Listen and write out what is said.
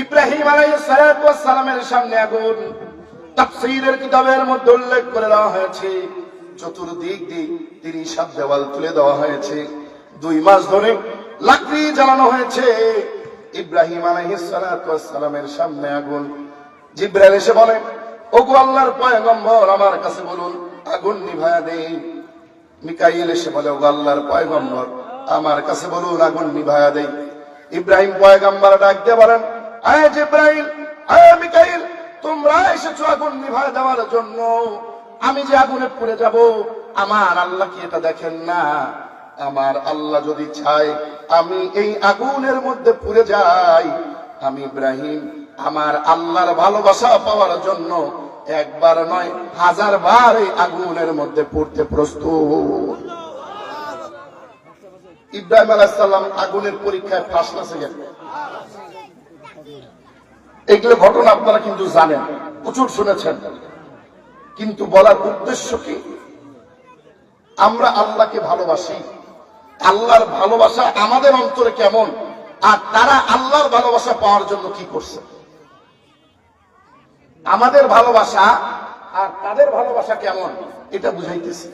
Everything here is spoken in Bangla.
ইব্রাহিম আলাইহিস সালাতু ওয়াস সালামের সামনে আগুন। তাফসীরের কিতাবের মধ্যে উল্লেখ করে দেওয়া হয়েছে, চতুর্দিক দিয়ে 30 দেওয়াল তুলে দেওয়া হয়েছে, 2 মাস ধরে লাকড়ি জ্বালানো হয়েছে। ইব্রাহিম আলাইহিস সালাতু ওয়াস সালামের সামনে আগুন। জিবরাইল এসে বলে, ওগো আল্লাহর পয়গম্বর, আমার কাছে বলুন, আগুন নিভায়া দেই। মিকাইল এসে বলে, ওগো আল্লাহর পয়গম্বর, আমার কাছে বলুন, আগুন নিভায়া দেই। ইব্রাহিম পয়গম্বর ডাক দিয়ে বলেন, আয় জিবরাইল, আয় মিকাইল, তোমরা এসেছো আগুন নিভায়া দেওয়ার জন্য। আমি যে আগুনে পুড়ে যাব, আমার আল্লাহ কি এটা দেখেন না? আমার আল্লাহ যদি চায় আমি এই আগুনের মধ্যে পুড়ে যাই, আমি ইব্রাহিম আমার আল্লাহর ভালোবাসা পাওয়ার জন্য একবার নয় 1000 বার এই আগুনের মধ্যে পড়তে প্রস্তুত। ইব্রাহিম আলাইহিস সালাম আগুনের পরীক্ষায় ফার্স্ট ক্লাসে গেলেন। এগুলো ঘটনা আপনারা কিন্তু জানেন, প্রচুর শুনেছেন, কিন্তু বলার উদ্দেশ্য কি? আমরা আল্লাহকে ভালোবাসি, আল্লাহর ভালোবাসা আমাদের অন্তরে কেমন, আর তারা আল্লাহর ভালোবাসা পাওয়ার জন্য কি করছে। আমাদের ভালোবাসা আর তাদের ভালোবাসা কেমন, এটা বুঝাইতেছি।